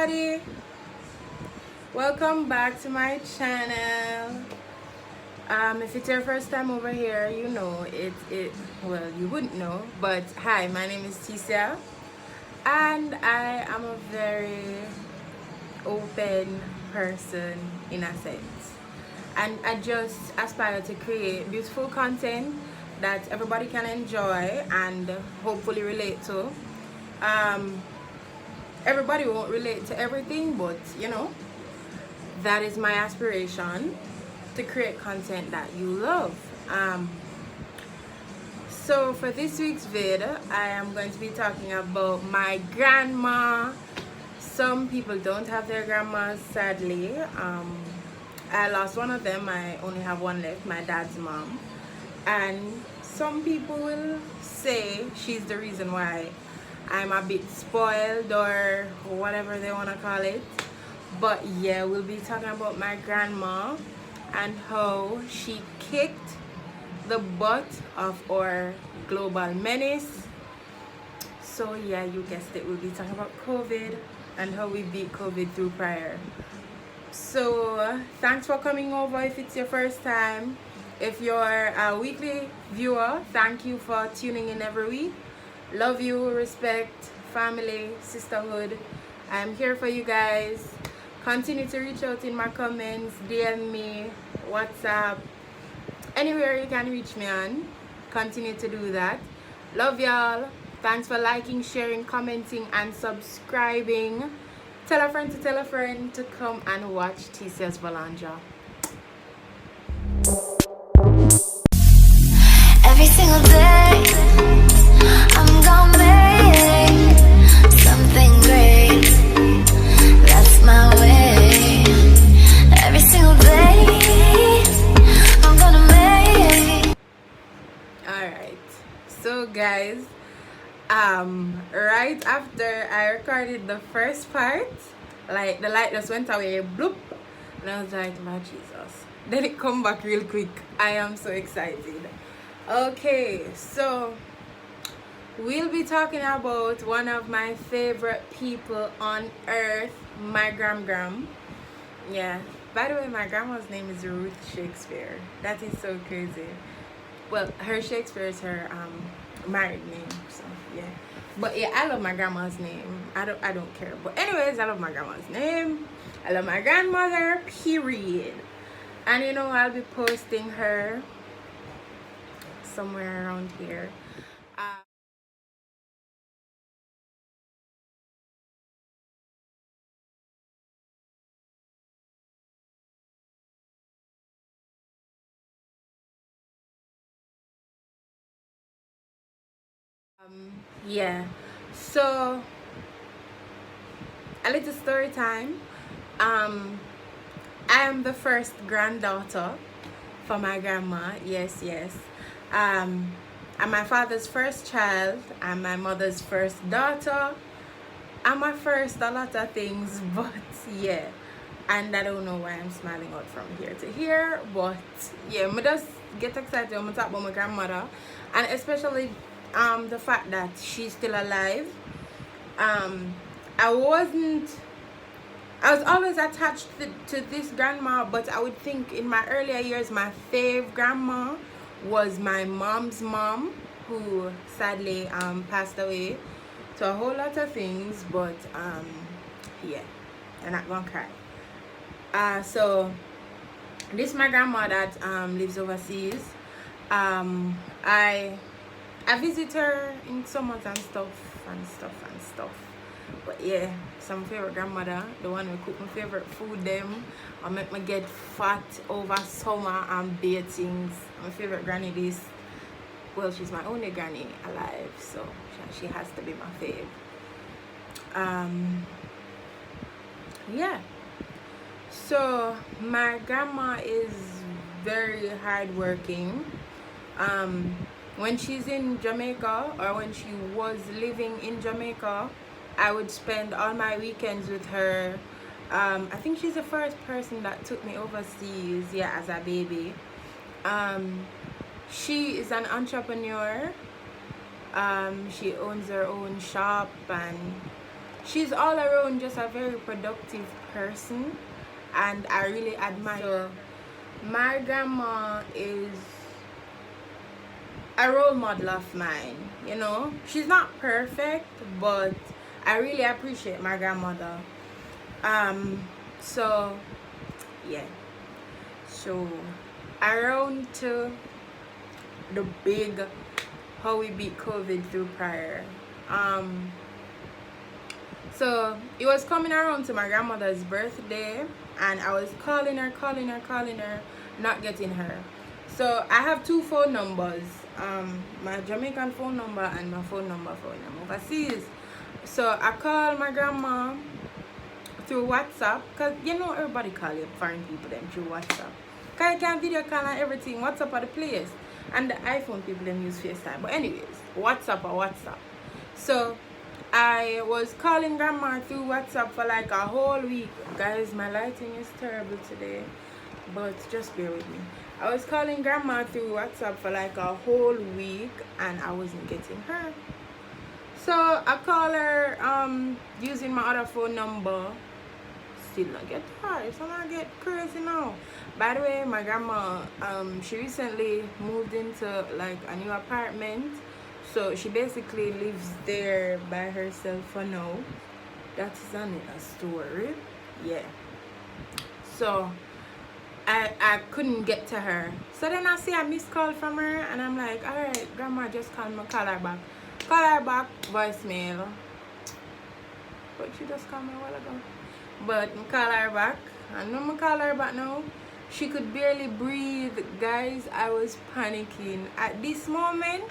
everybody, welcome back to my channel. If it's your first time over here, you know well, you wouldn't know, but hi, my name is Tecia, and I am a very open person in a sense, and I just aspire to create beautiful content that everybody can enjoy and hopefully relate to. Everybody won't relate to everything, but you know, that is my aspiration, to create content that you love. So for this week's vid, I am going to be talking about my grandma. Some people don't have their grandmas, sadly. I lost one of them. I only have one left, my dad's mom. And some people will say she's the reason why I'm a bit spoiled, or whatever they want to call it. But yeah, we'll be talking about my grandma and how she kicked the butt of our global menace. So yeah, you guessed it, we'll be talking about COVID and how we beat COVID through prayer. So thanks for coming over if it's your first time. If you're a weekly viewer, thank you for tuning in every week. Love you, respect, family, sisterhood. I'm here for you guys. Continue to reach out in my comments, DM me, WhatsApp, anywhere you can reach me on. Continue to do that. Love y'all. Thanks for liking, sharing, commenting, and subscribing. Tell a friend to come and watch Tecia's Valanja. Every single day, I'm gonna make something great. That's my way. Every single day, I'm gonna make. Alright, so guys, right after I recorded the first part, like the light just went away, bloop, and I was like, Lord Jesus. Then it come back real quick. I am so excited. Okay, so we'll be talking about one of my favorite people on earth, my gram. Yeah, by the way, my grandma's name is Ruth Shakespeare. That is so crazy. Well, her Shakespeare is her married name, so yeah. But yeah, I love my grandma's name. I don't care. But anyways, I love my grandma's name. I love my grandmother, period. And you know, I'll be posting her somewhere around here. Yeah, so a little story time. I am the first granddaughter for my grandma. Yes. I'm my father's first child. I'm my mother's first daughter. I'm my first a lot of things, but yeah. And I don't know why I'm smiling out from here to here, but yeah, I just get excited when I talk about my grandmother, and especially the fact that she's still alive. I was always attached to this grandma, but I would think in my earlier years my fave grandma was my mom's mom, who sadly passed away to a whole lot of things, but yeah, I'm not gonna cry. So this is my grandma that lives overseas. I visit her in summers and stuff. But yeah, some favorite grandmother, the one who cook my favorite food them, or make me get fat over summer and beer things. My favorite granny is, well, she's my only granny alive, so she has to be my fave. Yeah. So my grandma is very hardworking. When she's in Jamaica, or when she was living in Jamaica, I would spend all my weekends with her. I think she's the first person that took me overseas, yeah, as a baby. She is an entrepreneur. She owns her own shop, and she's all around just a very productive person, and I really admire her. My grandma is a role model of mine. You know, she's not perfect, but I really appreciate my grandmother. So yeah, so around to the big how we beat COVID through prayer. So it was coming around to my grandmother's birthday, and I was calling her, not getting her. So I have two phone numbers, my Jamaican phone number and my phone number for when I'm overseas. So I called my grandma through WhatsApp, because you know everybody call you foreign people them through WhatsApp. Because you can video call and everything, WhatsApp are the place. And the iPhone people them use FaceTime. But anyways, WhatsApp or WhatsApp. So I was calling grandma through WhatsApp for like a whole week. Guys, my lighting is terrible today, but just bear with me. I was calling grandma through WhatsApp for like a whole week, and I wasn't getting her. So I call her using my other phone number. Still not get her. So I get crazy now. By the way, my grandma, she recently moved into like a new apartment. So she basically lives there by herself for now. That is another story. Yeah. So I couldn't get to her. So then I see a missed call from her, and I'm like, alright, grandma, just call me, call her back. Call her back, voicemail. But she just called me a while ago. But I call her back. And when I call her back now, she could barely breathe. Guys, I was panicking. At this moment,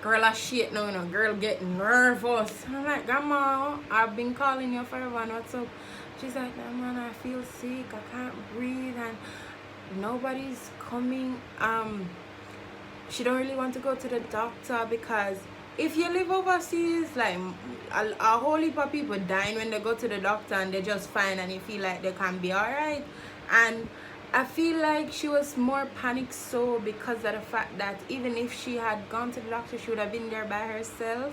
girl, I shit now, you know, girl getting nervous. I'm like, grandma, I've been calling you forever, and what's up? She's like, nah, man, I feel sick, I can't breathe, and nobody's coming. She don't really want to go to the doctor, because if you live overseas, like a whole heap of people dying when they go to the doctor and they just fine and you feel like they can be alright. And I feel like she was more panicked so because of the fact that even if she had gone to the doctor, she would have been there by herself.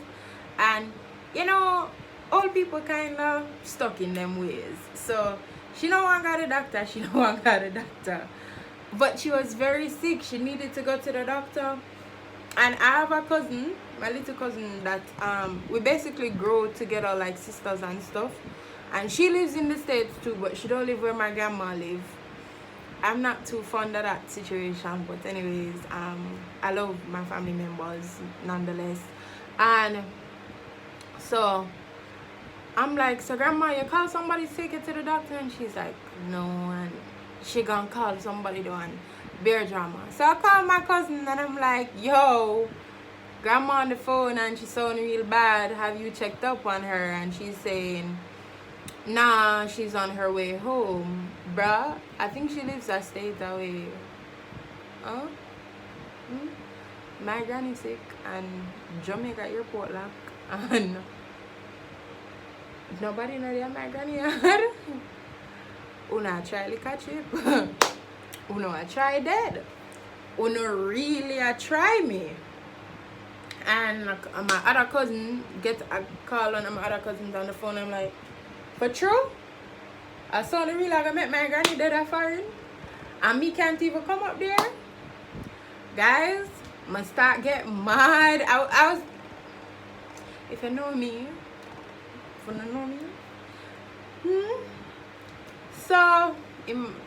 And you know, old people kind of stuck in them ways. So she don't want to go to the doctor, she don't want to go to the doctor. But she was very sick, she needed to go to the doctor. And I have a cousin, my little cousin, that we basically grow together like sisters and stuff. And she lives in the States too, but she don't live where my grandma live. I'm not too fond of that situation, but anyways, I love my family members nonetheless. And so I'm like, so grandma, you call somebody to take it to the doctor? And she's like, no, and she gonna call somebody doing bear drama. So I call my cousin and I'm like, yo, grandma on the phone and she's sounding real bad. Have you checked up on her? And she's saying, nah, she's on her way home. Bruh, I think she lives a state away. Huh? My granny sick and Jamaica airport lock, and nobody know that my granny had. Una try like a chip. Una I try dead. Una really I try me. And my other cousin get a call on my other cousins on the phone. I'm like, for true? I saw the real I met my granny dead at foreign, and me can't even come up there. Guys, I start getting mad. I was, if you know me, if you don't know me, so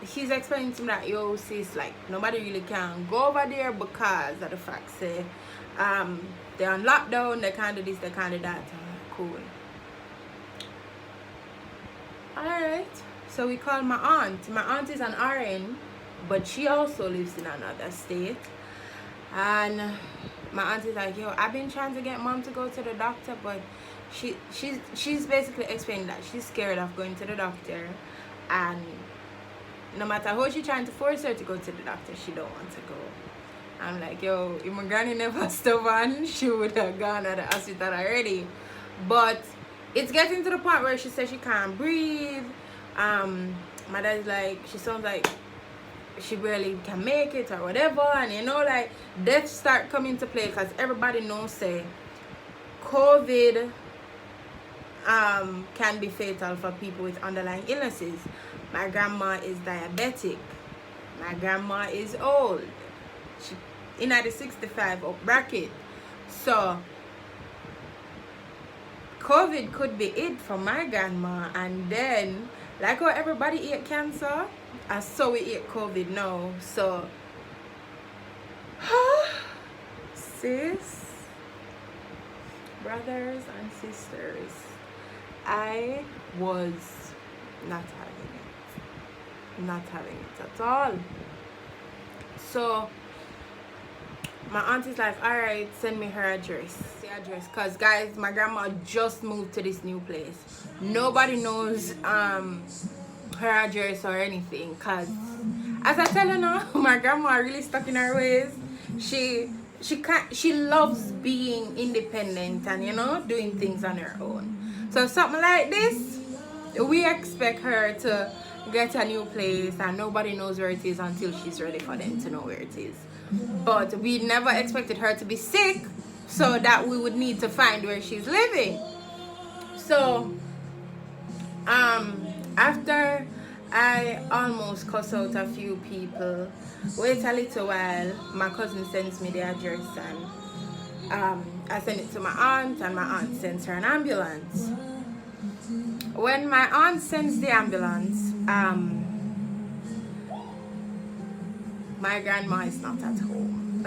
he's explaining to me that, yo sis, like nobody really can go over there because of the fact say they're on lockdown, they can't do this, they can't do that. Cool. Alright, so we call my aunt. My aunt is an RN, but she also lives in another state. And my aunt is like, yo, I've been trying to get mom to go to the doctor, but she's basically explaining that she's scared of going to the doctor, and no matter how she's trying to force her to go to the doctor, she don't want to go. I'm like, yo, if my granny never stubborn, she would have gone to the hospital already. But it's getting to the point where she says she can't breathe. My dad's like, she sounds like she barely can make it or whatever. And you know, like, death start coming to play, because everybody knows say COVID can be fatal for people with underlying illnesses. My grandma is diabetic. My grandma is old. She in the 65 up bracket. So COVID could be it for my grandma, and then like how everybody ate cancer, and so we ate COVID now. So sis, brothers and sisters, I was not having it at all. So my aunt is like, all right, send me her address. The address, cause guys, my grandma just moved to this new place. Nobody knows her address or anything, cause as I tell her now, my grandma really stuck in her ways. She loves being independent and, you know, doing things on her own. So something like this, we expect her to get a new place and nobody knows where it is until she's ready for them to know where it is. But we never expected her to be sick so that we would need to find where she's living. So after I almost cuss out a few people, wait a little while, my cousin sends me the address, and I send it to my aunt, and my aunt sends her an ambulance. When my aunt sends the ambulance, my grandma is not at home.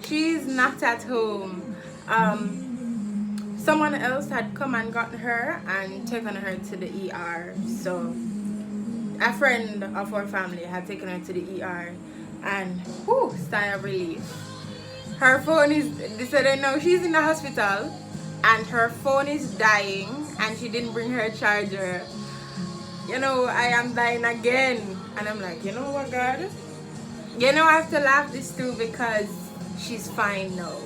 She's not at home. Someone else had come and gotten her and taken her to the ER. So a friend of our family had taken her to the ER, and whew, sigh of relief. Her phone is, they said they know she's in the hospital and her phone is dying and she didn't bring her charger. You know, I am dying again. And I'm like, you know what, God? You know, I have to laugh this through because she's fine now.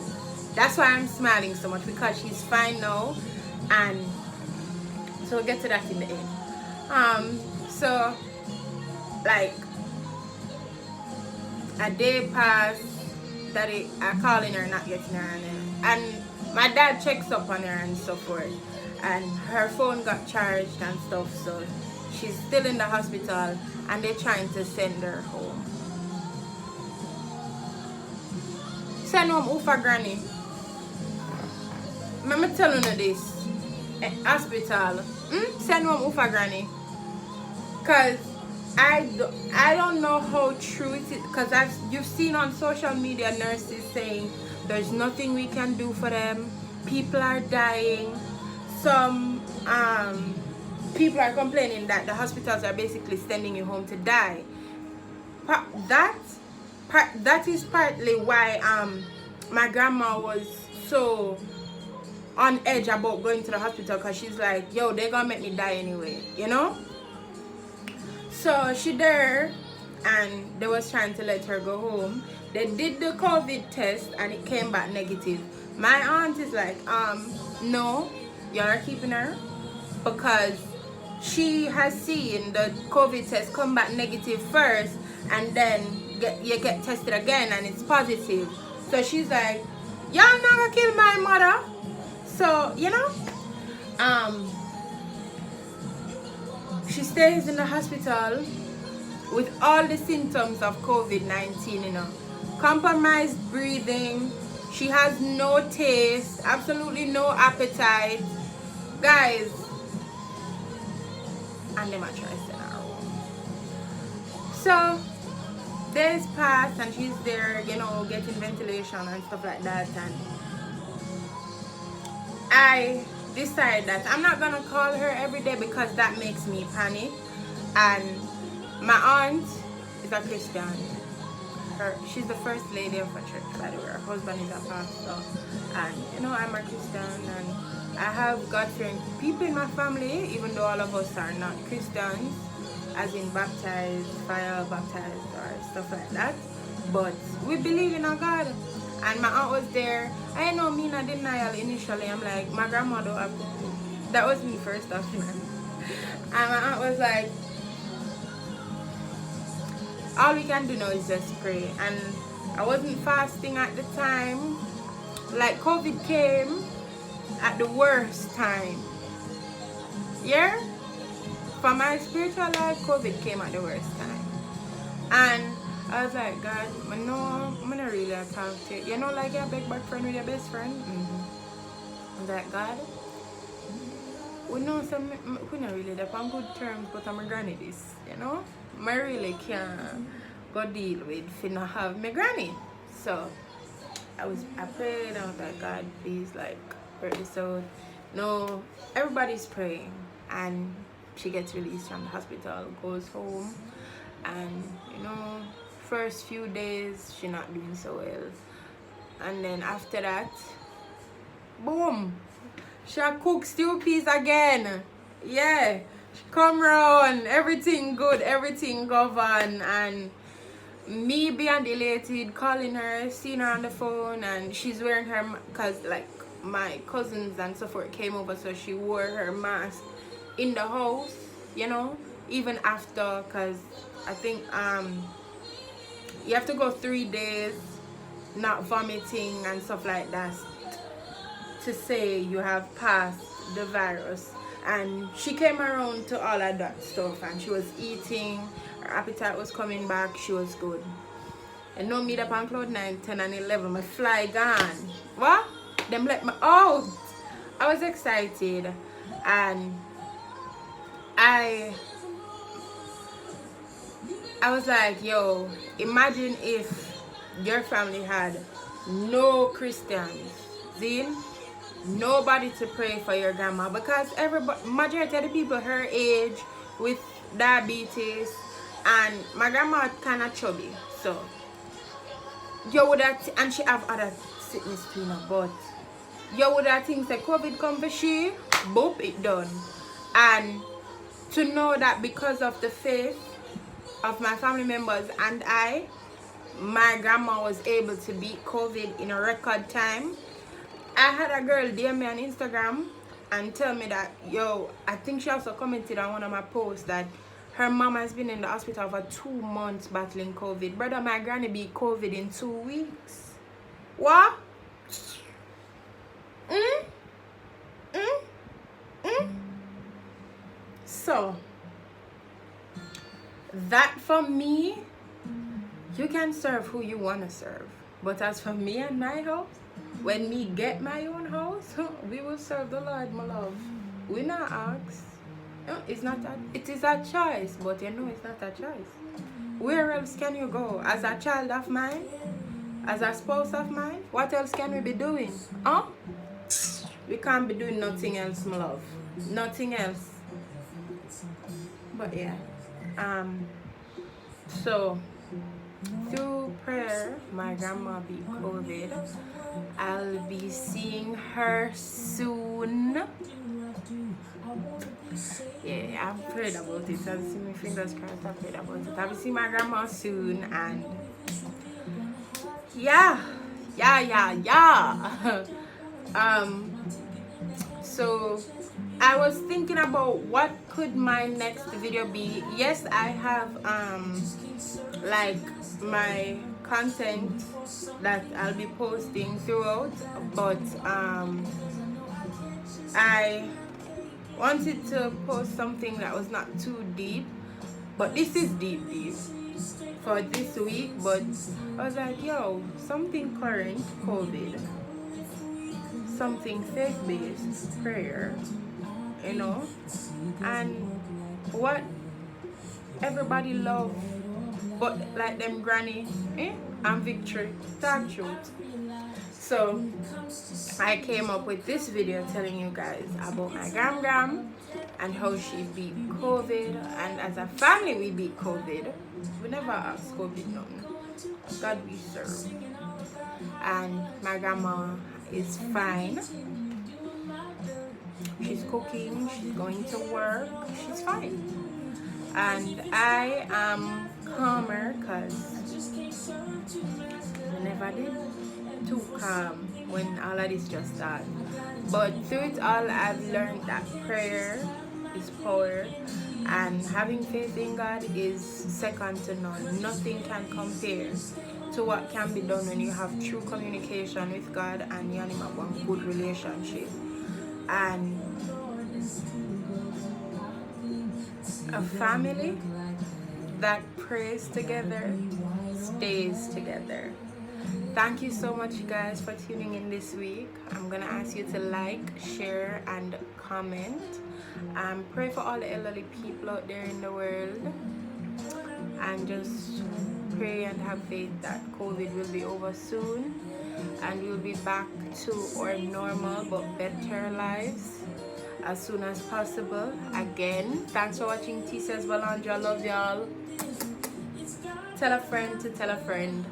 That's why I'm smiling so much, because she's fine now. And so we'll get to that in the end. So like a day passed that I calling her, not getting her, and my dad checks up on her and so forth, and her phone got charged and stuff, so she's still in the hospital and they're trying to send her home. Send home Ufa Granny. Let me tell you this. Hospital. Send home Ufa Granny. Cause I don't know how true it is, because you've seen on social media nurses saying there's nothing we can do for them, people are dying. Some people are complaining that the hospitals are basically sending you home to die. That is partly why my grandma was so on edge about going to the hospital, because she's like, yo, they're gonna make me die anyway, you know. So she there, and they was trying to let her go home. They did the COVID test and it came back negative. My aunt is like, no, y'all are keeping her, because she has seen the COVID test come back negative first, and then you get tested again and it's positive. So she's like, y'all not gonna kill my mother. So, you know, she stays in the hospital with all the symptoms of COVID-19, you know. Compromised breathing, she has no taste, absolutely no appetite. Guys, and them are trying to send her home. So, days pass and she's there, you know, getting ventilation and stuff like that, and I decide that I'm not gonna call her every day because that makes me panic. And my aunt is a Christian. She's the first lady of a church, by the way. Her husband is a pastor, and you know, I'm a Christian, and I have God-fearing people in my family, even though all of us are not Christians, as in baptized, fire baptized, or stuff like that. But we believe in our God. And my aunt was there. I know me in denial initially. I'm like, my grandma don't have to. That was me first off. And my aunt was like, all we can do now is just pray. And I wasn't fasting at the time. Like, COVID came at the worst time. Yeah? For my spiritual life, COVID came at the worst time. And I was like, God, I'm not really talk to you. You know, like your big bad friend with your best friend? I was like, God, we know we're not really on good terms, but I'm a granny this, you know? I really can't go deal with finna have my granny. So I prayed, I was like, God, please, like, work this out. No, everybody's praying, and she gets released from the hospital, goes home, and you know, first few days she not doing so well, and then after that, boom, she cook stew peas again. Yeah, she come round, everything good, everything govern, and me being elated, calling her, seeing her on the phone, and she's wearing her, cause like my cousins and so forth came over, so she wore her mask in the house, you know, even after, cause I think you have to go 3 days not vomiting and stuff like that to say you have passed the virus. And she came around to all of that stuff, and she was eating, her appetite was coming back, she was good. And no meet up on cloud 9, 10 and 11, my fly gone. What? Them let me out. I was excited, and I was like, yo, imagine if your family had no Christians, then nobody to pray for your grandma, because majority of the people her age with diabetes, and my grandma kind of chubby, so you would have, and she have other sickness too, but you would have think that COVID come for she, boop, it done. And to know that because of the faith of my family members and my grandma was able to beat COVID in a record time. I had a girl DM me on Instagram and tell me that, yo, I think she also commented on one of my posts that her mom has been in the hospital for 2 months battling COVID. Brother, my granny beat COVID in 2 weeks. What? So, that for me, you can serve who you want to serve. But as for me and my house, when me get my own house, we will serve the Lord, my love. We not ask. It's not it is a choice, but you know it's not a choice. Where else can you go? As a child of mine? As a spouse of mine? What else can we be doing? Huh? We can't be doing nothing else, my love. Nothing else. But yeah. So through prayer, my grandma beat COVID. I'll be seeing her soon. Yeah, I've prayed about it. I've seen my fingers crossed. I've prayed about it. I'll see my grandma soon, and yeah. So I was thinking about what could my next video be. Yes, I have like my content that I'll be posting throughout, but I wanted to post something that was not too deep, but this is deep for this week. But I was like, yo, something current, COVID, something faith-based, prayer, you know, and what everybody love, but like them granny, and victory, talk truth. So I came up with this video telling you guys about my gram and how she beat COVID, and as a family we beat COVID. We never asked COVID none. God we serve. And my grandma is fine. She's cooking, she's going to work, she's fine. And I am calmer because I never did too calm when all of this just started. But through it all, I've learned that prayer is power, and having faith in God is second to none. Nothing can compare to what can be done when you have true communication with God and you have one good relationship. and a family that prays together stays together. Thank you so much, you guys, for tuning in this week. I'm gonna ask you to like, share, and comment. Pray for all the elderly people out there in the world, and just pray and have faith that COVID will be over soon and we'll be back to our normal but better lives as soon as possible. Again, thanks for watching Tecia's Balandra. Love y'all. Tell a friend to tell a friend.